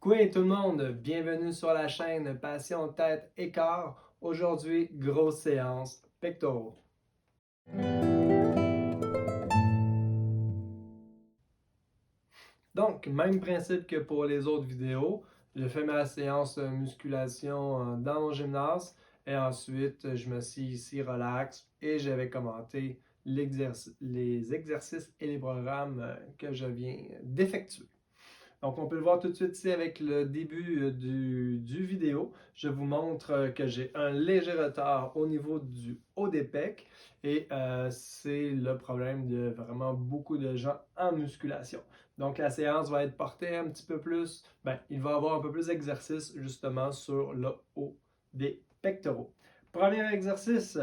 Coucou tout le monde, bienvenue sur la chaîne Passion Tête et Corps. Aujourd'hui, grosse séance pectoraux. Donc, même principe que pour les autres vidéos, je fais ma séance musculation dans mon gymnase et ensuite je me suis ici relax et je vais commenter les exercices et les programmes que je viens d'effectuer. Donc, on peut le voir tout de suite ici avec le début du vidéo. Je vous montre que j'ai un léger retard au niveau du haut des pecs et c'est le problème de vraiment beaucoup de gens en musculation. Donc, la séance va être portée un petit peu plus, il va y avoir un peu plus d'exercice justement sur le haut des pectoraux. Premier exercice,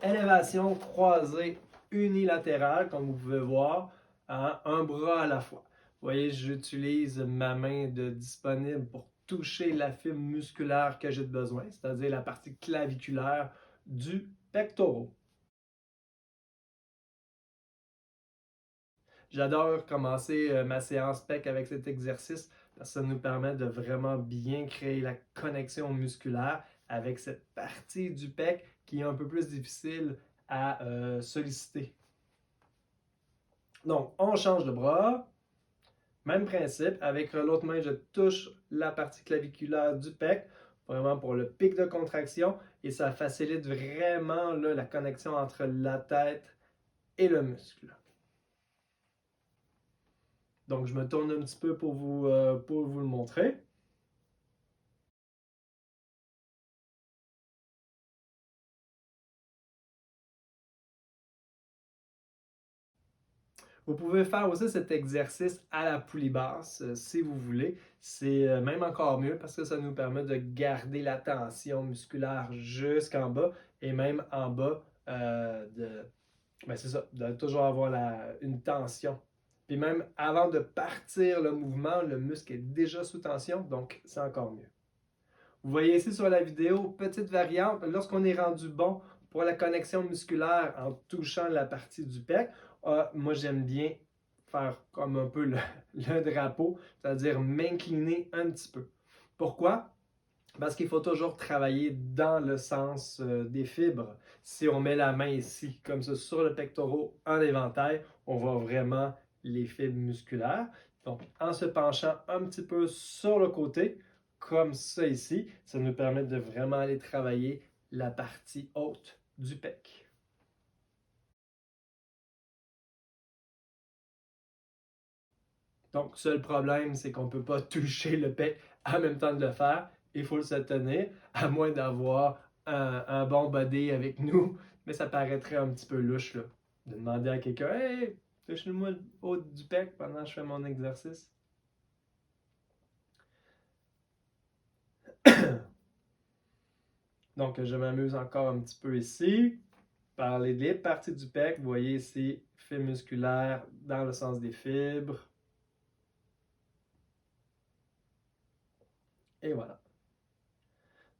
élévation croisée unilatérale, comme vous pouvez voir, un bras à la fois. Vous voyez, j'utilise ma main disponible pour toucher la fibre musculaire que j'ai besoin, c'est-à-dire la partie claviculaire du pectoral. J'adore commencer ma séance PEC avec cet exercice parce que ça nous permet de vraiment bien créer la connexion musculaire avec cette partie du pec qui est un peu plus difficile à solliciter. Donc, on change de bras. Même principe, avec l'autre main, je touche la partie claviculaire du pec, vraiment pour le pic de contraction, et ça facilite vraiment là, la connexion entre la tête et le muscle. Donc, je me tourne un petit peu pour vous le montrer. Vous pouvez faire aussi cet exercice à la poulie basse si vous voulez. C'est même encore mieux parce que ça nous permet de garder la tension musculaire jusqu'en bas et même en bas c'est ça, de toujours avoir une tension. Puis même avant de partir le mouvement, le muscle est déjà sous tension, donc c'est encore mieux. Vous voyez ici sur la vidéo, petite variante, lorsqu'on est rendu bon pour la connexion musculaire en touchant la partie du pec, moi j'aime bien faire comme un peu le drapeau, c'est-à-dire m'incliner un petit peu. Pourquoi? Parce qu'il faut toujours travailler dans le sens des fibres. Si on met la main ici, comme ça, sur le pectoral en éventail, on voit vraiment les fibres musculaires. Donc, en se penchant un petit peu sur le côté, comme ça ici, ça nous permet de vraiment aller travailler la partie haute du pec. Donc, seul problème, c'est qu'on ne peut pas toucher le pec en même temps de le faire. Il faut se tenir, à moins d'avoir un bon body avec nous. Mais ça paraîtrait un petit peu louche, là, de demander à quelqu'un Hey, touche-moi le haut du pec pendant que je fais mon exercice. Donc, je m'amuse encore un petit peu ici. Parler des parties du pec. Vous voyez ici, fibres musculaires dans le sens des fibres. Et voilà.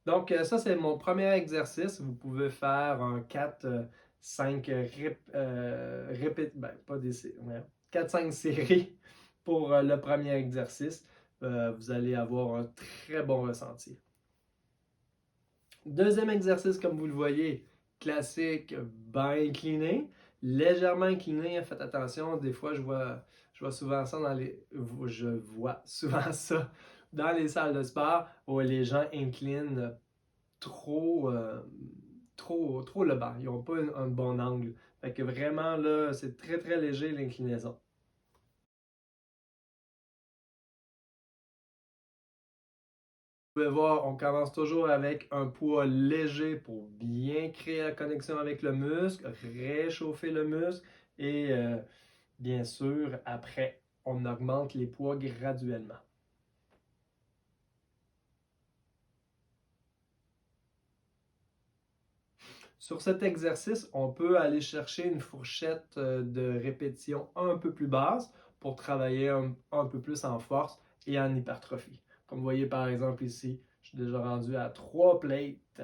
Donc, ça, c'est mon premier exercice. Vous pouvez faire un 4-5 pas des 4-5 séries pour le premier exercice. Vous allez avoir un très bon ressenti. Deuxième exercice, comme vous le voyez, classique, bas incliné, légèrement incliné. Faites attention, des fois, je vois souvent ça je vois souvent ça dans les salles de sport où les gens inclinent trop le bas. Ils n'ont pas un bon angle. Fait que vraiment, là, c'est très, très léger l'inclinaison. Vous pouvez voir, on commence toujours avec un poids léger pour bien créer la connexion avec le muscle, réchauffer le muscle et bien sûr, après, on augmente les poids graduellement. Sur cet exercice, on peut aller chercher une fourchette de répétition un peu plus basse pour travailler un peu plus en force et en hypertrophie. Comme vous voyez par exemple ici, je suis déjà rendu à 3 plates.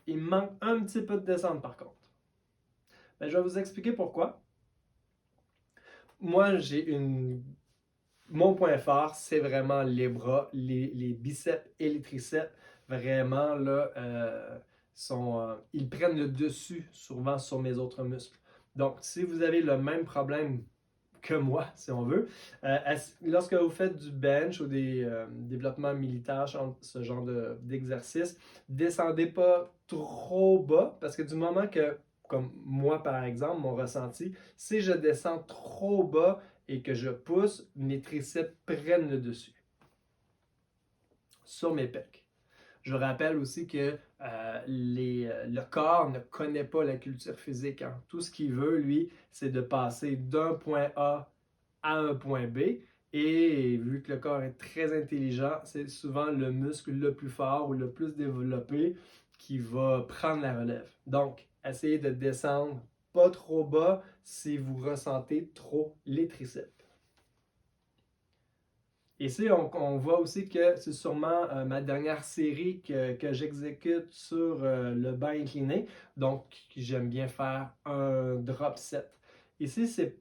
Il me manque un petit peu de descente par contre. Je vais vous expliquer pourquoi. Moi, j'ai une mon point fort, c'est vraiment les bras, les biceps et les triceps. Vraiment, là, ils prennent le dessus souvent sur mes autres muscles. Donc, si vous avez le même problème que moi, si on veut, lorsque vous faites du bench ou des développements militaires, ce genre d'exercice, descendez pas trop bas parce que du moment que, comme moi par exemple, mon ressenti, si je descends trop bas et que je pousse, mes triceps prennent le dessus sur mes pecs. Je rappelle aussi que le corps ne connaît pas la culture physique. Hein. Tout ce qu'il veut, lui, c'est de passer d'un point A à un point B. Et vu que le corps est très intelligent, c'est souvent le muscle le plus fort ou le plus développé qui va prendre la relève. Donc, essayez de descendre pas trop bas si vous ressentez trop les triceps. Ici, on voit aussi que c'est sûrement ma dernière série que j'exécute sur le banc incliné. Donc, j'aime bien faire un drop set. Ici, c'est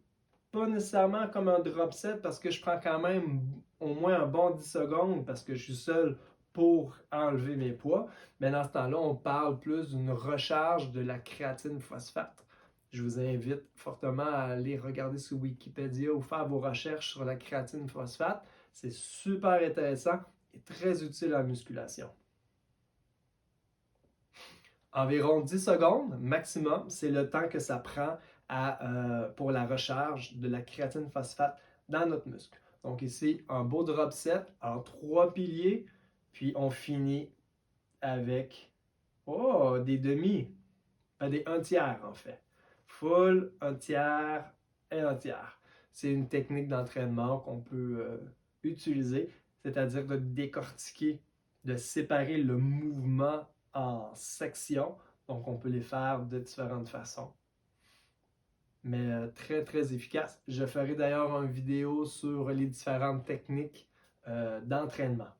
pas nécessairement comme un drop set parce que je prends quand même au moins un bon 10 secondes parce que je suis seul pour enlever mes poids. Mais dans ce temps-là, on parle plus d'une recharge de la créatine phosphate. Je vous invite fortement à aller regarder sur Wikipédia ou faire vos recherches sur la créatine phosphate. C'est super intéressant et très utile en musculation. Environ 10 secondes maximum, c'est le temps que ça prend pour la recharge de la créatine phosphate dans notre muscle. Donc ici, un beau drop set en 3 piliers, puis on finit avec des demi, des 1/3 en fait. Full, 1/3 et 1/3. C'est une technique d'entraînement qu'on peut utiliser, c'est-à-dire de décortiquer, de séparer le mouvement en sections. Donc, on peut les faire de différentes façons. Mais très, très efficace. Je ferai d'ailleurs une vidéo sur les différentes techniques d'entraînement.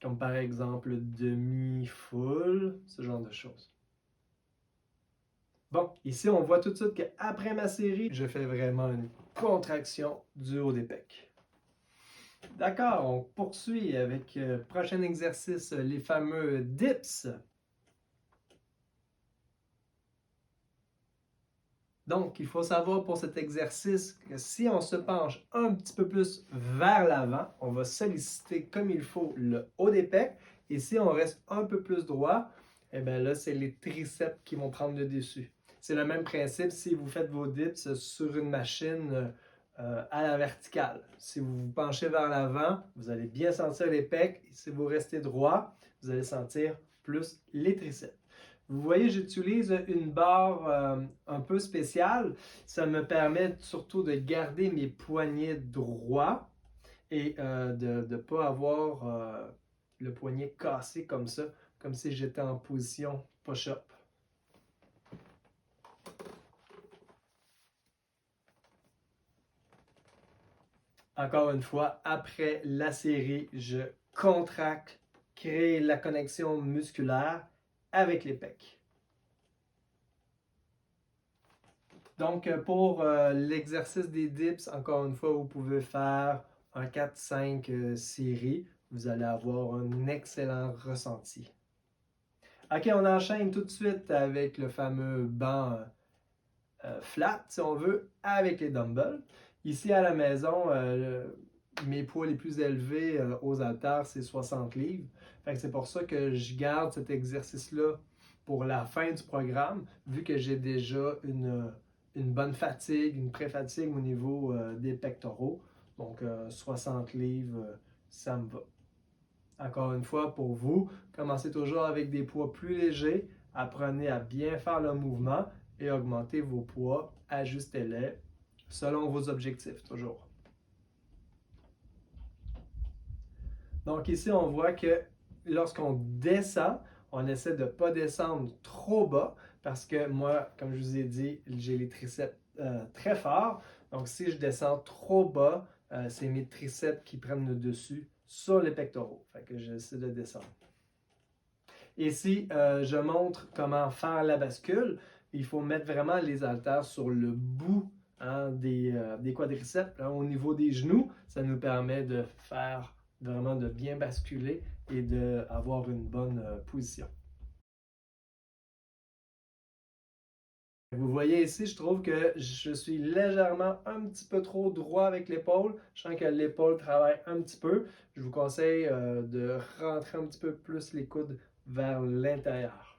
Comme par exemple demi-full, ce genre de choses. Bon, ici, on voit tout de suite qu'après ma série, je fais vraiment une contraction du haut des pecs. D'accord, on poursuit avec prochain exercice, les fameux dips. Donc, il faut savoir pour cet exercice que si on se penche un petit peu plus vers l'avant, on va solliciter comme il faut le haut des pecs. Et si on reste un peu plus droit, eh bien là, c'est les triceps qui vont prendre le dessus. C'est le même principe si vous faites vos dips sur une machine à la verticale. Si vous vous penchez vers l'avant, vous allez bien sentir les pecs. Et si vous restez droit, vous allez sentir plus les triceps. Vous voyez, j'utilise une barre un peu spéciale. Ça me permet surtout de garder mes poignets droits et de ne pas avoir le poignet cassé comme ça, comme si j'étais en position push-up. Encore une fois, après la série, je contracte, crée la connexion musculaire avec les pecs. Donc, pour l'exercice des dips, encore une fois, vous pouvez faire un 4-5 séries. Vous allez avoir un excellent ressenti. OK, on enchaîne tout de suite avec le fameux banc flat, si on veut, avec les dumbbells. Ici à la maison, mes poids les plus élevés aux haltères, c'est 60 livres. C'est pour ça que je garde cet exercice-là pour la fin du programme, vu que j'ai déjà une bonne fatigue, une pré-fatigue au niveau des pectoraux. Donc 60 livres, ça me va. Encore une fois, pour vous, commencez toujours avec des poids plus légers, apprenez à bien faire le mouvement et augmentez vos poids, ajustez-les selon vos objectifs toujours. Donc ici, on voit que lorsqu'on descend, on essaie de ne pas descendre trop bas parce que moi, comme je vous ai dit, j'ai les triceps très forts. Donc si je descends trop bas, c'est mes triceps qui prennent le dessus sur les pectoraux. Fait que j'essaie de descendre. Ici, je montre comment faire la bascule. Il faut mettre vraiment les haltères sur le bout hein, des quadriceps, hein, au niveau des genoux. Ça nous permet de faire vraiment de bien basculer et d'avoir une bonne position. Vous voyez ici, je trouve que je suis légèrement un petit peu trop droit avec l'épaule. Je sens que l'épaule travaille un petit peu. Je vous conseille de rentrer un petit peu plus les coudes vers l'intérieur.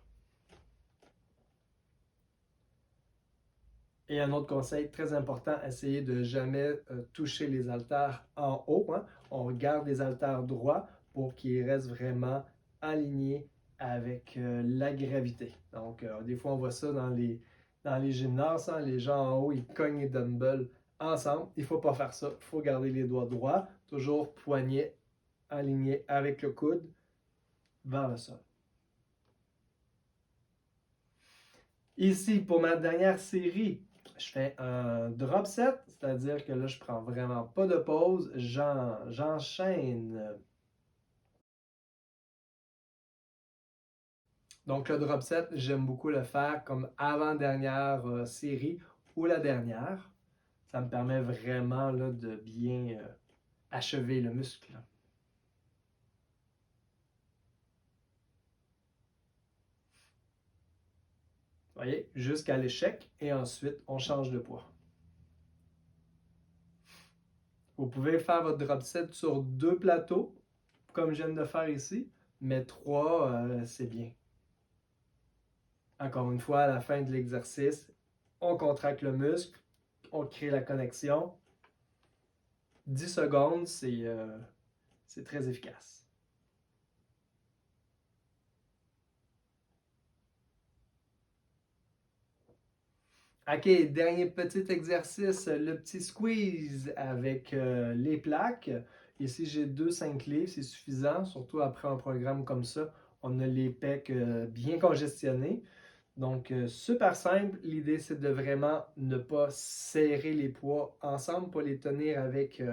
Et un autre conseil très important, essayez de jamais toucher les haltères en haut, hein. On garde les haltères droits pour qu'ils restent vraiment alignés avec la gravité. Donc, des fois, on voit ça dans les gymnases, hein. Les gens en haut, ils cognent les dumbbells ensemble. Il ne faut pas faire ça. Il faut garder les doigts droits, toujours poignet aligné avec le coude vers le sol. Ici, pour ma dernière série, je fais un drop set, c'est-à-dire que là, je prends vraiment pas de pause, j'enchaîne. Donc, le drop set, j'aime beaucoup le faire comme avant-dernière série ou la dernière. Ça me permet vraiment là, de bien achever le muscle. Vous voyez, jusqu'à l'échec et ensuite, on change de poids. Vous pouvez faire votre drop set sur 2 plateaux, comme je viens de faire ici, mais 3, c'est bien. Encore une fois, à la fin de l'exercice, on contracte le muscle, on crée la connexion. 10 secondes, c'est très efficace. OK, dernier petit exercice, le petit squeeze avec les plaques. Ici, j'ai 5 livres, c'est suffisant, surtout après un programme comme ça. On a les pecs bien congestionnés. Donc, super simple. L'idée, c'est de vraiment ne pas serrer les poids ensemble, pas les tenir avec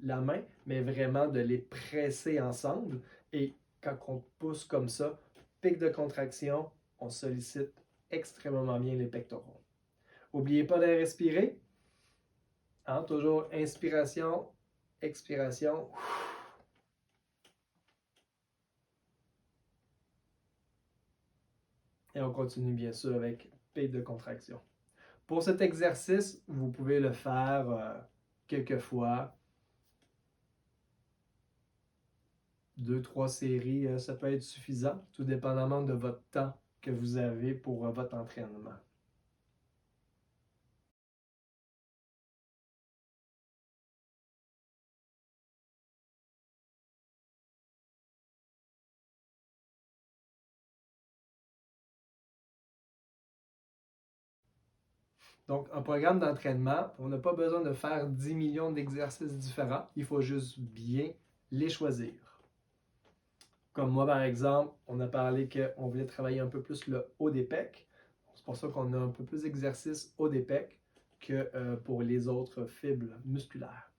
la main, mais vraiment de les presser ensemble. Et quand on pousse comme ça, pic de contraction, on sollicite extrêmement bien les pectoraux. N'oubliez pas de respirer. Hein, toujours inspiration, expiration. Et on continue bien sûr avec pic de contraction. Pour cet exercice, vous pouvez le faire quelques fois. 2, 3 séries, ça peut être suffisant, tout dépendamment de votre temps que vous avez pour votre entraînement. Donc, un programme d'entraînement, on n'a pas besoin de faire 10 millions d'exercices différents, il faut juste bien les choisir. Comme moi, par exemple, on a parlé qu'on voulait travailler un peu plus le haut des pecs. C'est pour ça qu'on a un peu plus d'exercices haut des pecs que pour les autres fibres musculaires.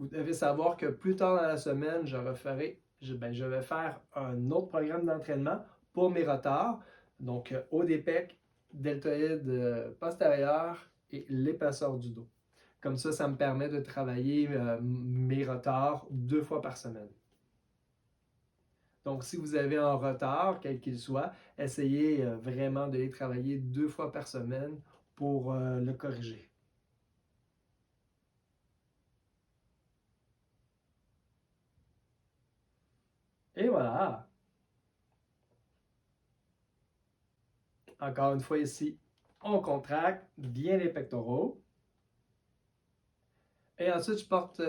Vous devez savoir que plus tard dans la semaine, je vais faire un autre programme d'entraînement pour mes retards. Donc, haut des pecs, deltoïde postérieur et l'épaisseur du dos. Comme ça me permet de travailler mes retards 2 fois par semaine. Donc, si vous avez un retard, quel qu'il soit, essayez vraiment de les travailler 2 fois par semaine pour le corriger. Et voilà. Encore une fois ici, on contracte bien les pectoraux. Et ensuite, je porte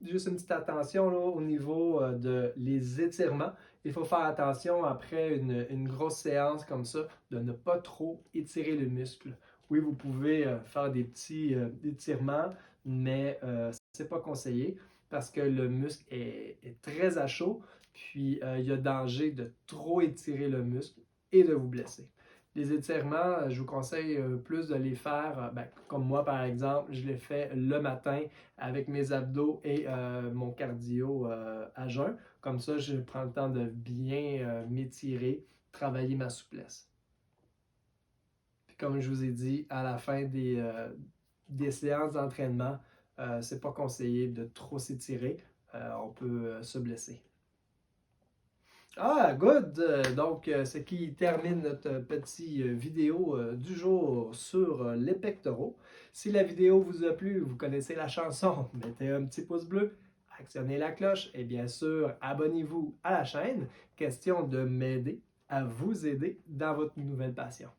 juste une petite attention là, au niveau de les étirements. Il faut faire attention après une grosse séance comme ça de ne pas trop étirer le muscle. Oui, vous pouvez faire des petits étirements, mais ce n'est pas conseillé parce que le muscle est très à chaud, puis il y a danger de trop étirer le muscle et de vous blesser. Les étirements, je vous conseille plus de les faire, comme moi par exemple, je les fais le matin avec mes abdos et mon cardio à jeun. Comme ça, je prends le temps de bien m'étirer, travailler ma souplesse. Puis comme je vous ai dit, à la fin des séances d'entraînement, c'est pas conseillé de trop s'étirer. On peut se blesser. Ah, good! Donc, ce qui termine notre petit vidéo du jour sur les pectoraux. Si la vidéo vous a plu, vous connaissez la chanson, mettez un petit pouce bleu, actionnez la cloche et bien sûr, abonnez-vous à la chaîne. Question de m'aider à vous aider dans votre nouvelle passion.